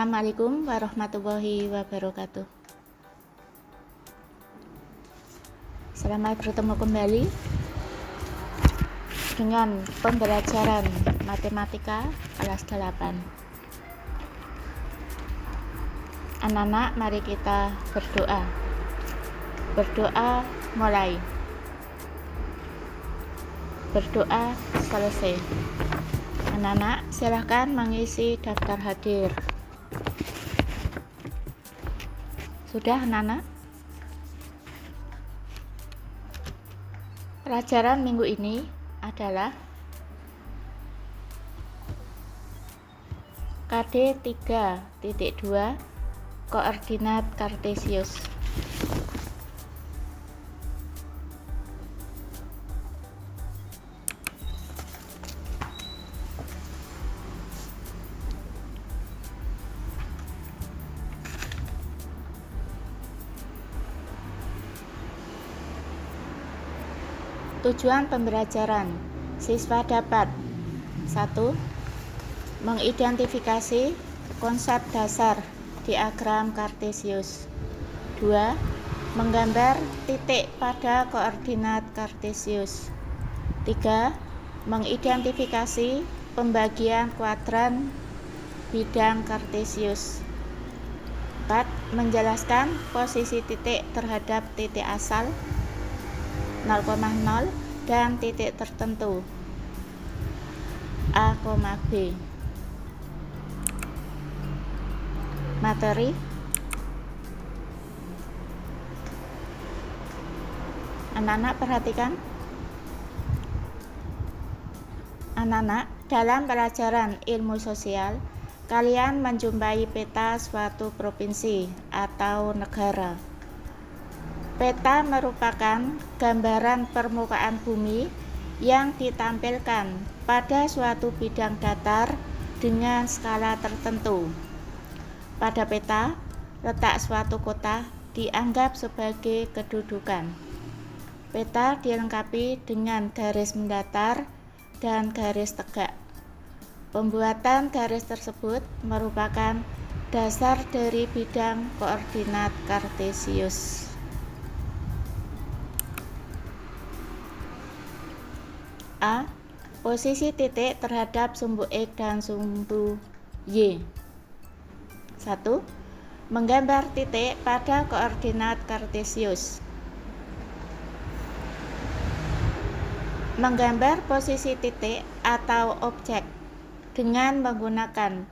Assalamualaikum warahmatullahi wabarakatuh. Selamat bertemu kembali dengan pembelajaran matematika kelas 8. Anak-anak, mari kita berdoa. Berdoa mulai. Berdoa selesai. Anak-anak, silahkan mengisi daftar hadir. Sudah, anak-anak? Pelajaran minggu ini adalah KD 3.2 koordinat kartesius. Tujuan pembelajaran, siswa dapat 1. Mengidentifikasi konsep dasar diagram kartesius. 2. Menggambar titik pada koordinat kartesius. 3. Mengidentifikasi pembagian kuadran bidang kartesius. 4. Menjelaskan posisi titik terhadap titik asal 0,0 dan titik tertentu A, B. Materi. Anak-anak perhatikan. Anak-anak, dalam pelajaran ilmu sosial, kalian menjumpai peta suatu provinsi atau negara. Peta merupakan gambaran permukaan bumi yang ditampilkan pada suatu bidang datar dengan skala tertentu. Pada peta, letak suatu kota dianggap sebagai kedudukan. Peta dilengkapi dengan garis mendatar dan garis tegak. Pembuatan garis tersebut merupakan dasar dari bidang koordinat kartesius. A. Posisi titik terhadap sumbu X dan sumbu Y. 1. Menggambar titik pada koordinat kartesius. Menggambar posisi titik atau objek dengan menggunakan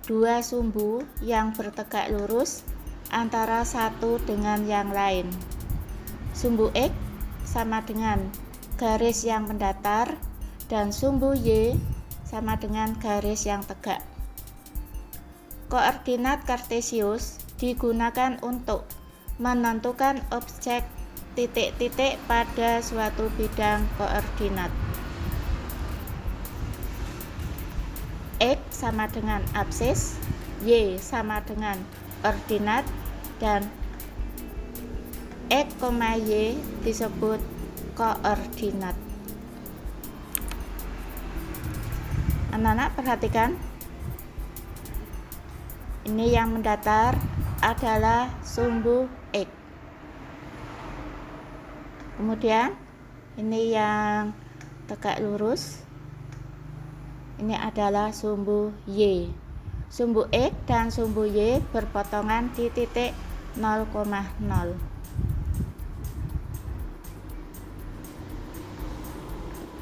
dua sumbu yang bertegak lurus antara satu dengan yang lain. Sumbu X sama dengan garis yang mendatar dan sumbu Y sama dengan garis yang tegak. Koordinat kartesius digunakan untuk menentukan objek titik-titik pada suatu bidang koordinat. X sama dengan absis, Y sama dengan ordinat, dan X, Y disebut koordinat. Anak-anak perhatikan. Ini yang mendatar adalah sumbu X. Kemudian ini yang tegak lurus. Ini adalah sumbu Y. Sumbu X dan sumbu Y berpotongan di titik 0,0.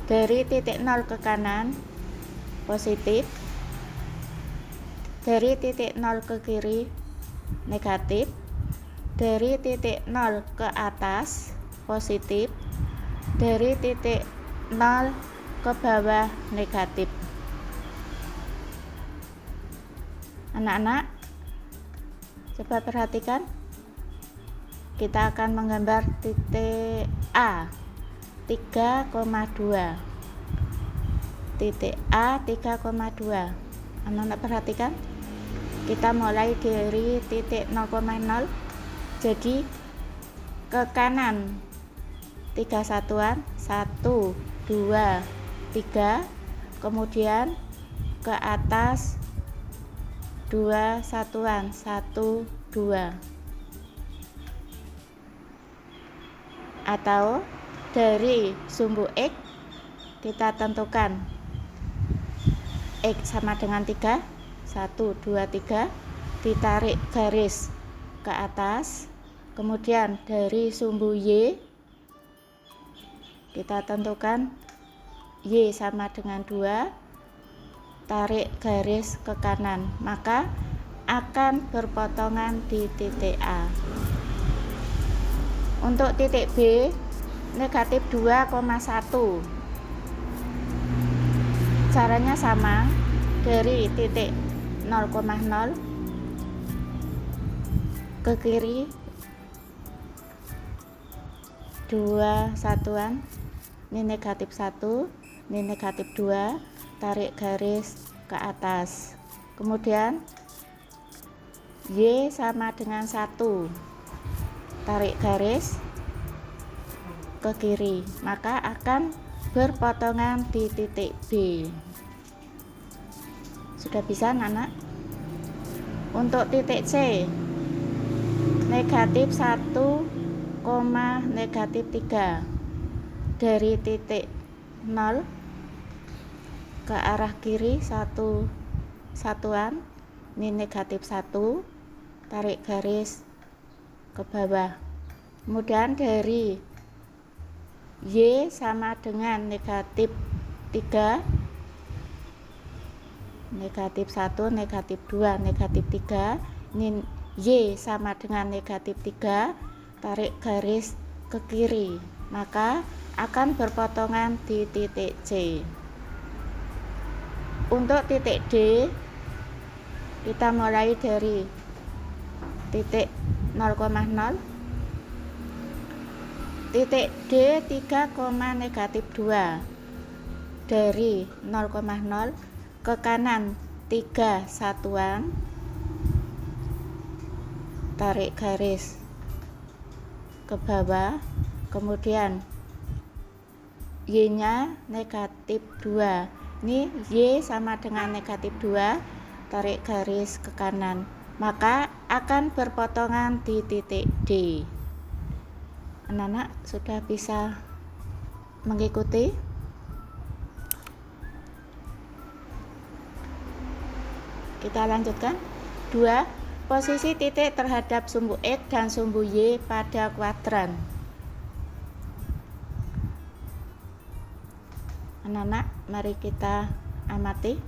Dari titik 0 ke kanan positif, dari titik 0 ke kiri negatif, dari titik 0 ke atas positif, dari titik 0 ke bawah negatif. Anak-anak, coba perhatikan. Kita akan menggambar titik A 3,2. Titik A 3,2. Anak-anak perhatikan. Kita mulai dari titik 0,0. Jadi ke kanan 3 satuan, 1, 2, 3. Kemudian ke atas 2 satuan 1, 2. Atau dari sumbu X kita tentukan X sama dengan 3, 1, 2, 3, ditarik garis ke atas. Kemudian dari sumbu Y kita tentukan Y sama dengan 2, tarik garis ke kanan, maka akan berpotongan di titik A. Untuk titik B, negatif 2,1. Caranya sama, dari titik 0,0 ke kiri 2 satuan, ini negatif 1, ini negatif 2, tarik garis ke atas. Kemudian Y sama dengan 1, tarik garis ke kiri, maka akan berpotongan di titik B. Sudah bisa anak-anak? Untuk titik C, negatif 1, negatif 3, dari titik 0 ke arah kiri 1 satuan, ini negatif 1, tarik garis ke bawah. Kemudian dari Y sama dengan negatif 3, negatif 1, negatif 2, negatif 3, ini Y sama dengan negatif 3, tarik garis ke kiri, maka akan berpotongan di titik C. Untuk titik D, kita mulai dari titik 0,0, titik D 3, negatif 2, dari 0,0 ke kanan 3 satuan, tarik garis ke bawah. Kemudian Y nya negatif 2, ini Y sama dengan negatif 2, tarik garis ke kanan, maka akan berpotongan di titik D. Anak-anak sudah bisa mengikuti? Kita lanjutkan. 2. Posisi titik terhadap sumbu X dan sumbu Y pada kuadran. Anak-anak, mari kita amati.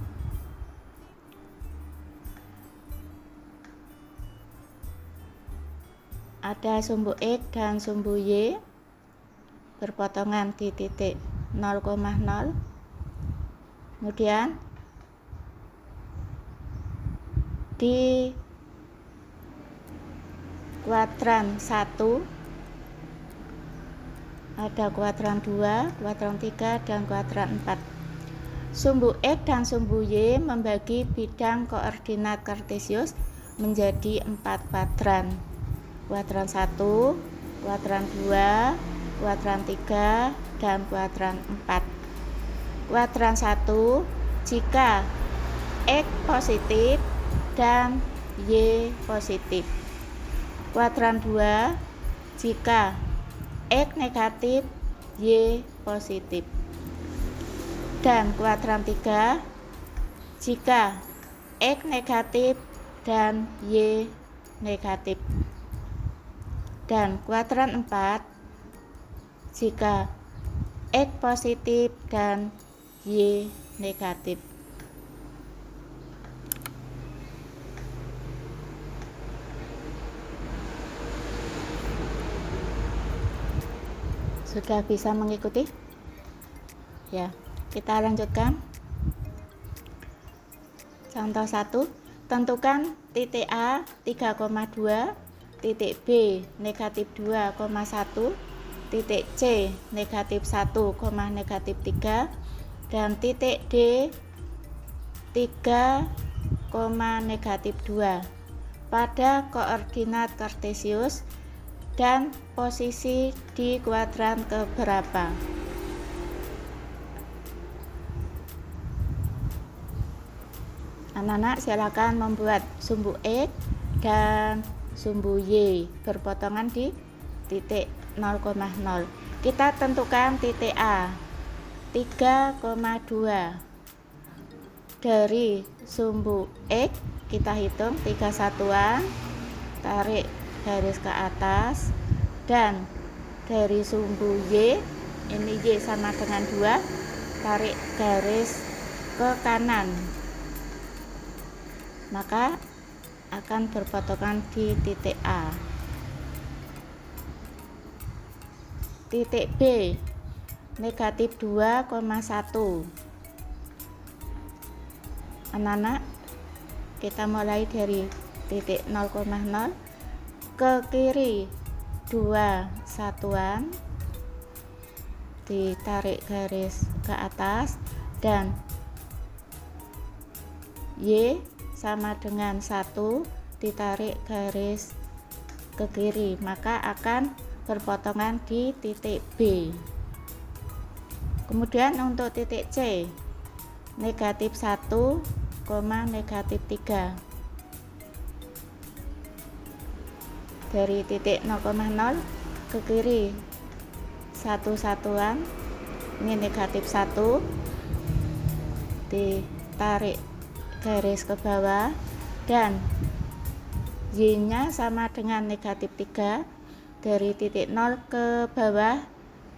Ada sumbu X dan sumbu Y berpotongan di titik 0,0. Kemudian di kuadran 1 ada kuadran 2, kuadran 3, dan kuadran 4. Sumbu X dan sumbu Y membagi bidang koordinat kartesius menjadi 4 kuadran. Kuadran 1, kuadran 2, kuadran 3, dan kuadran 4. Kuadran 1 jika X positif dan Y positif. Kuadran 2 jika X negatif, Y positif. Dan kuadran 3 jika X negatif dan Y negatif. Dan kuadran 4 jika X positif dan Y negatif. Sudah bisa mengikuti? Ya, kita lanjutkan. Contoh 1, tentukan titik A 3,2, titik B negatif 2,1, titik C negatif 1, negatif 3, dan titik D 3, negatif 2 pada koordinat kartesius dan posisi di kuadran keberapa. Anak-anak silakan membuat sumbu X dan sumbu Y berpotongan di titik 0,0. Kita tentukan titik A 3,2. Dari sumbu X kita hitung 3 satuan, tarik garis ke atas, dan dari sumbu Y, ini Y sama dengan 2, tarik garis ke kanan, maka akan berpotongan di titik A. Titik B negatif 2,1. Anak-anak, kita mulai dari titik 0,0 ke kiri 2 satuan, ditarik garis ke atas, dan Y sama dengan 1, ditarik garis ke kiri, maka akan berpotongan di titik B. Kemudian untuk titik C negatif 1, negatif 3. Dari titik 0,0 ke kiri 1 satuan, ini negatif 1, ditarik garis ke bawah, dan Y nya sama dengan negatif 3. Dari titik 0 ke bawah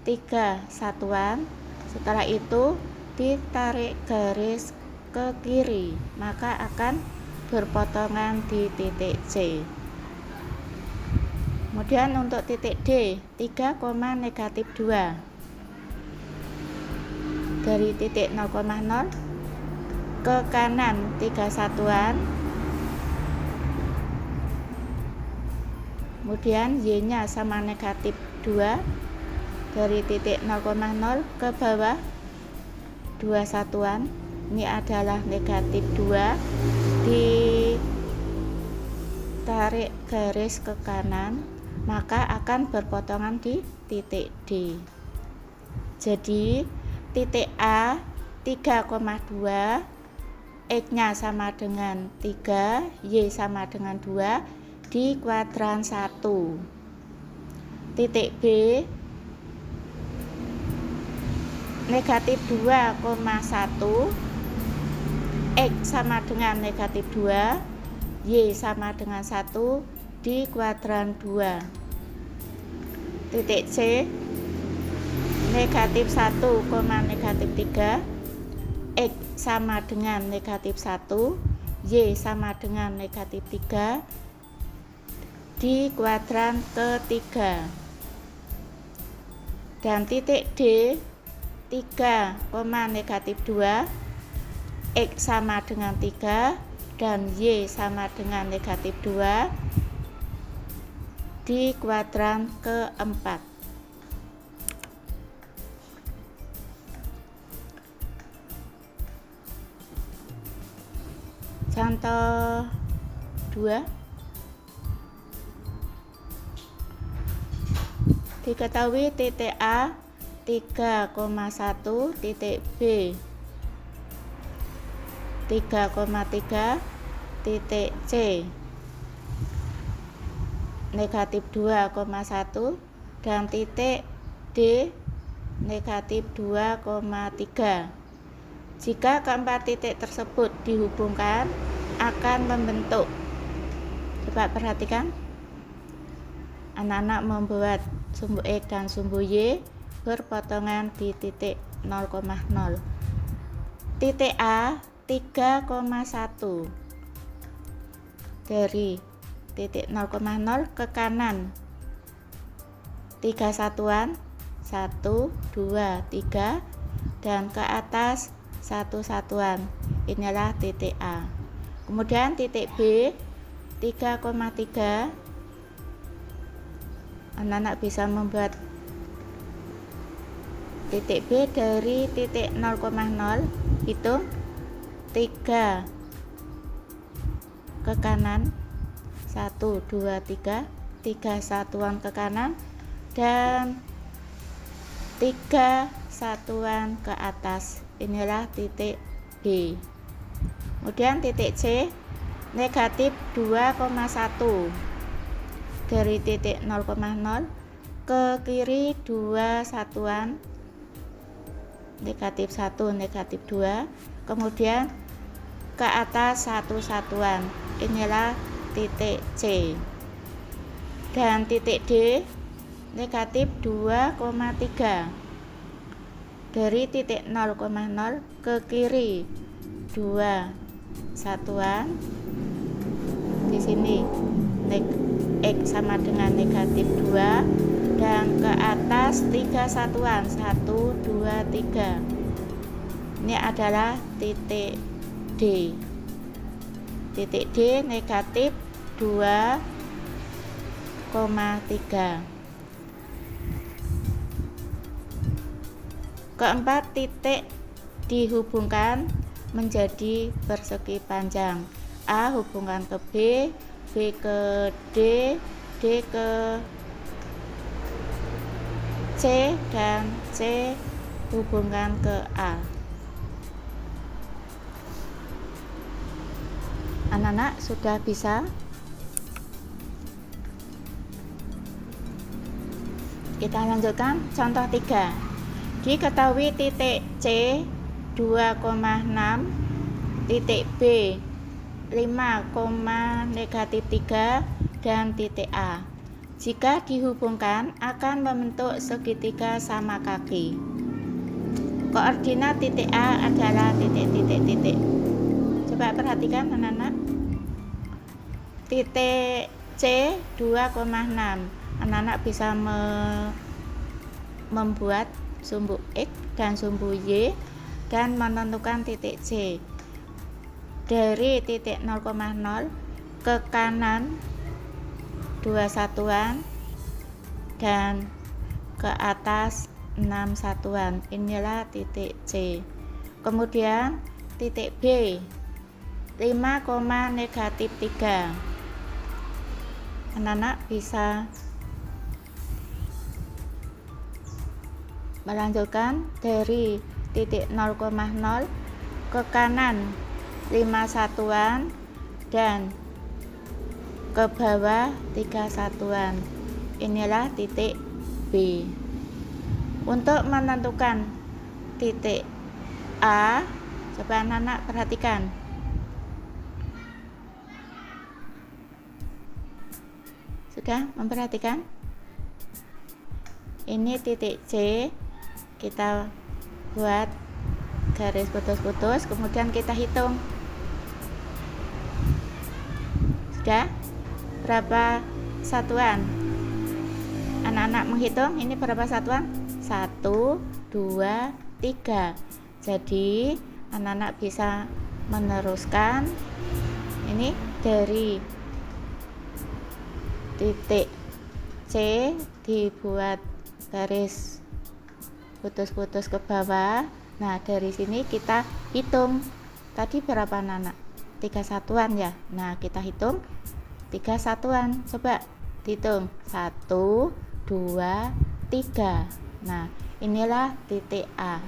3 satuan, setelah itu ditarik garis ke kiri, maka akan berpotongan di titik C. Kemudian untuk titik D 3, negatif 2. Dari titik 0,0 ke kanan 3 satuan, kemudian Y nya sama negatif 2. Dari titik 0,0 ke bawah 2 satuan, ini adalah negatif 2, ditarik garis ke kanan, maka akan berpotongan di titik D. Jadi titik A 3,2, X nya sama dengan 3, Y sama dengan 2 di kuadran 1. Titik B negatif 2,1, X sama dengan negatif 2, Y sama dengan 1 di kuadran 2. Titik C negatif 1, negatif 3, X sama dengan negatif 1, Y sama dengan negatif 3 di kuadran ketiga. Dan titik D 3, negatif 2, X sama dengan 3 dan Y sama dengan negatif 2 di kuadran keempat. Contoh 2, diketahui titik A 3,1, titik B 3,3, titik C negatif 2,1, dan titik D negatif 2,3. Jika keempat titik tersebut dihubungkan, akan membentuk, coba perhatikan, anak-anak membuat sumbu X dan sumbu Y berpotongan di titik 0,0. Titik A 3,1. Dari titik 0,0 ke kanan 3 satuan, 1, 2, 3, dan ke atas 1 satuan. Inilah titik A. Kemudian titik B 3,3. Anak-anak bisa membuat titik B dari titik 0,0, hitung 3 ke kanan, 1, 2, 3, 3 satuan ke kanan, dan 3 satuan ke atas. Inilah titik B. Kemudian titik C negatif 2,1. Dari titik 0,0 ke kiri 2 satuan, negatif 1, negatif 2, kemudian ke atas 1 satuan. Inilah titik C. Dan titik D negatif 2,3. Dari titik 0,0 ke kiri 2 satuan. Di sini X sama dengan negatif 2, dan ke atas 3 satuan, 1, 2, 3. Ini adalah titik D. Titik D negatif 2,3. Keempat titik dihubungkan menjadi persegi panjang. A hubungkan ke B, B ke D, D ke C, dan C hubungkan ke A. Anak-anak sudah bisa? Kita lanjutkan contoh 3. Diketahui titik C 2,6, titik B 5,-3, dan titik A. Jika dihubungkan akan membentuk segitiga sama kaki. Koordinat titik A adalah titik-titik-titik. Coba perhatikan anak-anak. Titik C 2,6. Anak-anak bisa membuat sumbu X dan sumbu Y dan menentukan titik C. Dari titik 0,0 ke kanan 2 satuan dan ke atas 6 satuan. Inilah titik C. Kemudian titik B 5,-3. Anak-anak bisa melanjutkan dari titik 0,0 ke kanan 5 satuan dan ke bawah 3 satuan. Inilah titik B. Untuk menentukan titik A, coba anak-anak perhatikan. Sudah memperhatikan? Ini titik C, kita buat garis putus-putus, kemudian kita hitung. Sudah? Berapa satuan? Anak-anak menghitung ini berapa satuan? 1, 2, 3. Jadi anak-anak bisa meneruskan. Ini dari titik C dibuat garis putus-putus ke bawah. Nah, dari sini kita hitung. Tadi berapa anak-anak? 3 satuan ya. Nah, kita hitung 3 satuan. Coba dihitung. 1, 2, 3. Nah, inilah titik A.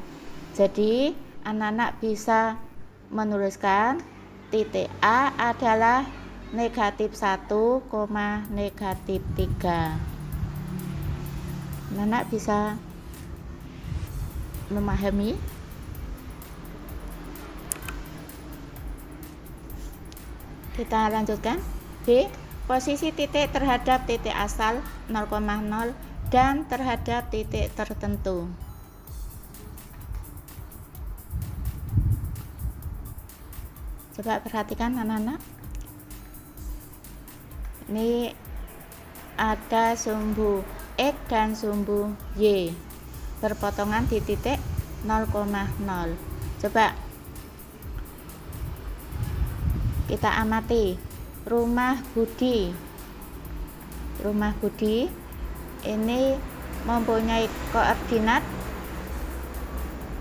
Jadi, anak-anak bisa menuliskan titik A adalah negatif 1, negatif 3. Anak-anak bisa memahami? Kita lanjutkan. B. Posisi titik terhadap titik asal 0,0 dan terhadap titik tertentu. Coba perhatikan anak-anak. Ini ada sumbu X dan sumbu Y berpotongan di titik 0,0. Coba kita amati rumah Budi. Rumah Budi ini mempunyai koordinat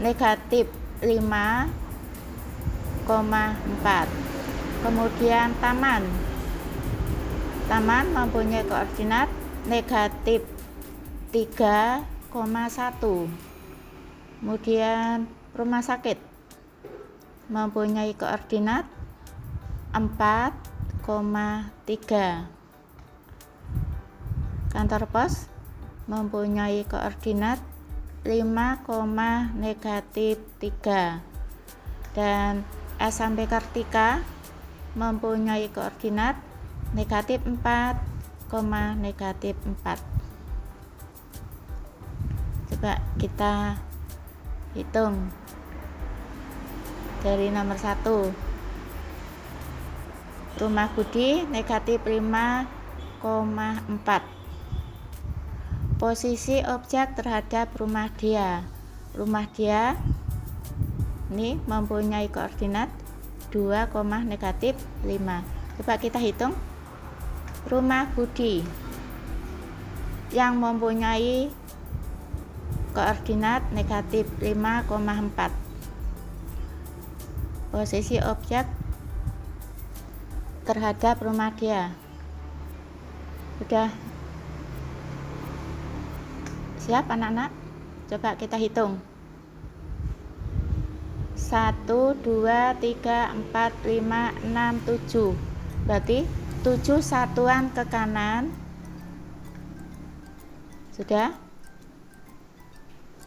negatif 5,4. Kemudian taman mempunyai koordinat negatif 3,1. Kemudian rumah sakit mempunyai koordinat 4,3. Kantor pos mempunyai koordinat 5,-3 dan S sampai Kartika mempunyai koordinat -4, -4. Coba kita hitung dari nomor 1. Rumah Budi -5,4. Posisi objek terhadap rumah dia. Rumah dia ini mempunyai koordinat 2,-5. Coba kita hitung rumah Budi yang mempunyai koordinat -5,4. Posisi objek terhadap rumah dia. Sudah siap anak-anak? Coba kita hitung. 1, 2, 3, 4, 5, 6, 7. Berarti 7 satuan ke kanan. Sudah?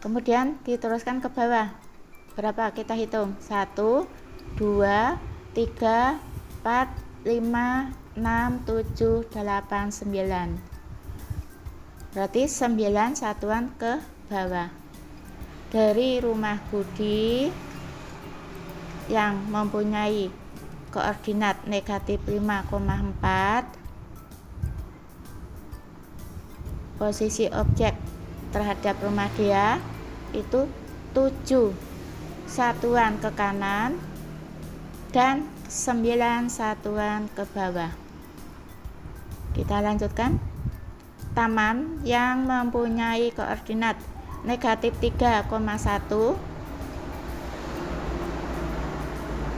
Kemudian diteruskan ke bawah. Berapa? Kita hitung. 1, 2, 3, 4, 5, 6, 7, 8, 9. Berarti 9 satuan ke bawah. Dari rumah Budi yang mempunyai koordinat -5,4, posisi objek terhadap rumah dia itu 7 satuan ke kanan dan 9 satuan ke bawah. Kita lanjutkan. Taman yang mempunyai koordinat -3,1,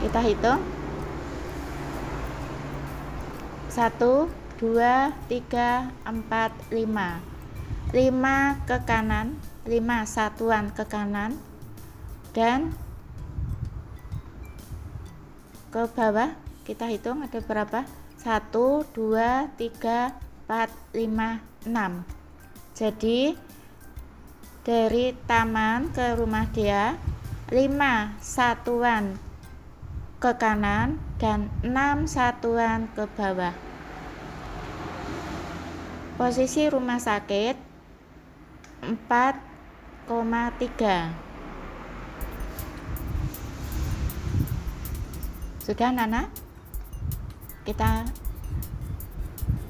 kita hitung. 1, 2, 3, 4, 5. 5 ke kanan, 5 satuan ke kanan dan ke bawah. Kita hitung ada berapa? 1, 2, 3, 4, 5, 6. Jadi dari taman ke rumah dia 5 satuan ke kanan dan 6 satuan ke bawah. Posisi rumah sakit 4,3. Sudah Nana? Kita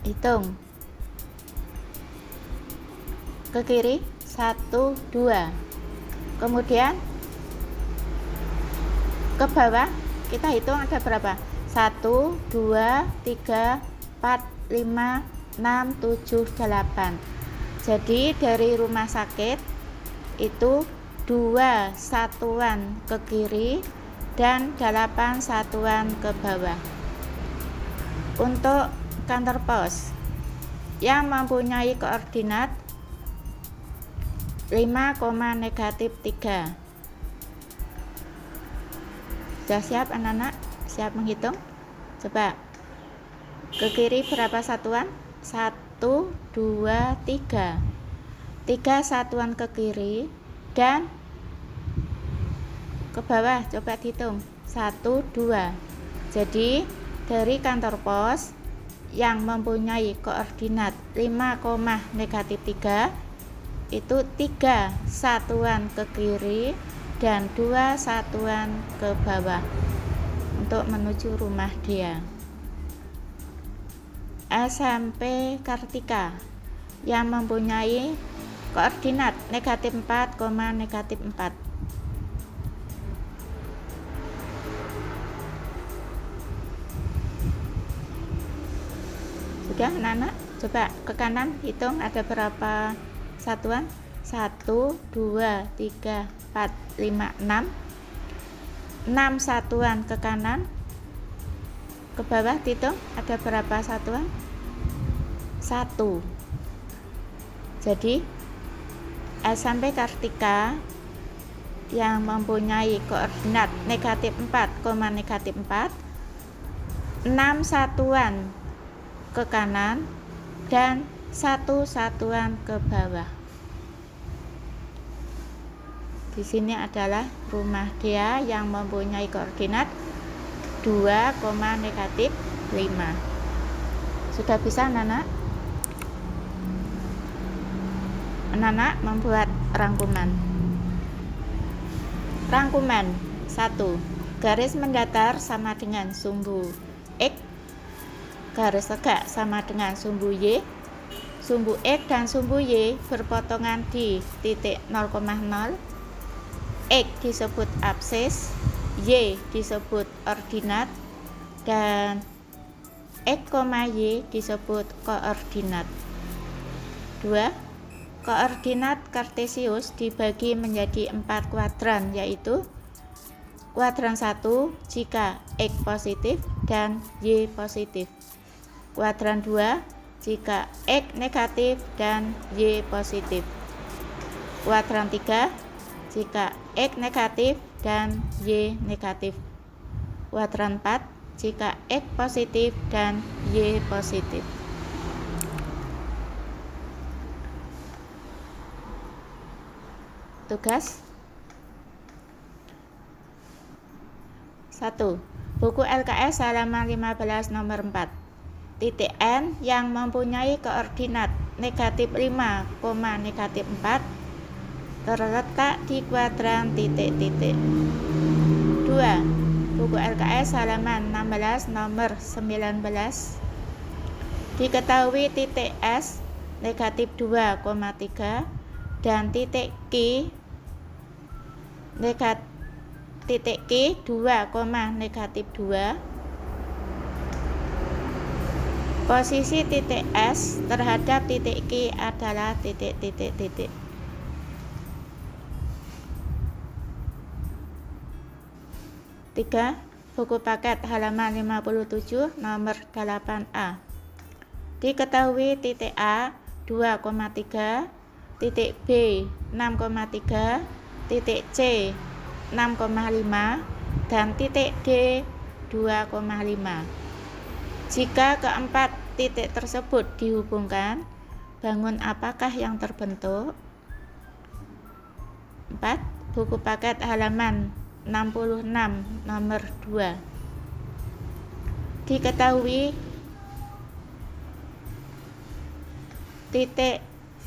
hitung. Ke kiri 1, 2. Kemudian ke bawah kita hitung ada berapa? 1, 2, 3, 4, 5, 6, 7, 8. Jadi dari rumah sakit itu 2 satuan ke kiri dan 8 satuan ke bawah. Untuk kantor pos yang mempunyai koordinat 5,-3. Sudah siap anak-anak? Siap menghitung? Coba ke kiri berapa satuan? 1, 2, 3. 3 satuan ke kiri dan ke bawah. Coba dihitung. 1, 2. Jadi dari kantor pos yang mempunyai koordinat 5,-3 itu 3 satuan ke kiri dan 2 satuan ke bawah untuk menuju rumah dia. SMP Kartika yang mempunyai koordinat -4, -4. Sudah anak-anak? Coba ke kanan hitung ada berapa satuan? 1, 2, 3, 4, 5, 6. 6 satuan ke kanan. Ke bawah hitung ada berapa satuan? 1. Jadi SMP Kartika yang mempunyai koordinat -4, -4 6 satuan ke kanan dan 1 satuan ke bawah. Di sini adalah rumah dia yang mempunyai koordinat 2, negatif 5. Sudah bisa anak-anak? Anak-anak membuat rangkuman. Rangkuman 1. Garis mendatar sama dengan sumbu X, garis tegak sama dengan sumbu Y. Sumbu X dan sumbu Y berpotongan di titik 0,0. X disebut absis, Y disebut ordinat, dan X, Y disebut koordinat. 2. Koordinat kartesius dibagi menjadi 4 kuadran, yaitu kuadran 1 jika X positif dan Y positif. Kuadran 2 jika X negatif dan Y positif. Kuadran 3 jika X negatif dan Y negatif. Kuadran 4 jika X positif dan Y positif. Tugas 1. Buku LKS halaman 15 nomor 4. Titik N yang mempunyai koordinat negatif 5, negatif 4 terletak di kuadran titik-titik. 2. Buku LKS halaman 16 nomor 19. Diketahui titik S negatif 2, 3 dan titik Q negatif 2, negatif 2. Posisi titik S terhadap titik Q adalah titik-titik-titik. 3. Buku paket halaman 57 nomor 8A. Diketahui titik A 2,3, titik B 6,3, titik C 6,5 dan titik D 2,5. Jika keempat titik tersebut dihubungkan, bangun apakah yang terbentuk? 4. Buku paket halaman 66 nomor 2. Diketahui titik P,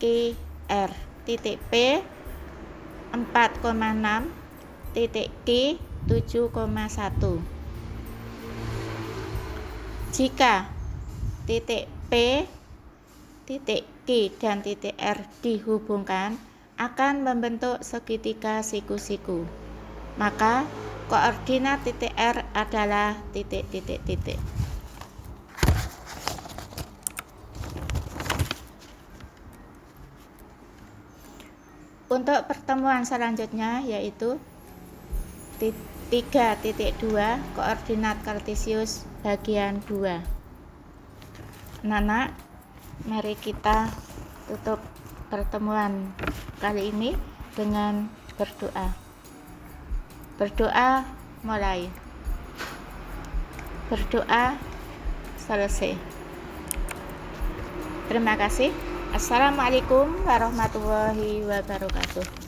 Q, R. Titik P 4,6, titik Q 7,1. Jika titik P, titik Q dan titik R dihubungkan, akan membentuk segitiga siku-siku. Maka koordinat titik R adalah titik-titik-titik. Untuk pertemuan selanjutnya yaitu 3.2 koordinat kartesius bagian 2. Anak-anak, mari kita tutup pertemuan kali ini dengan berdoa. Berdoa mulai. Berdoa selesai. Terima kasih. Assalamualaikum warahmatullahi wabarakatuh.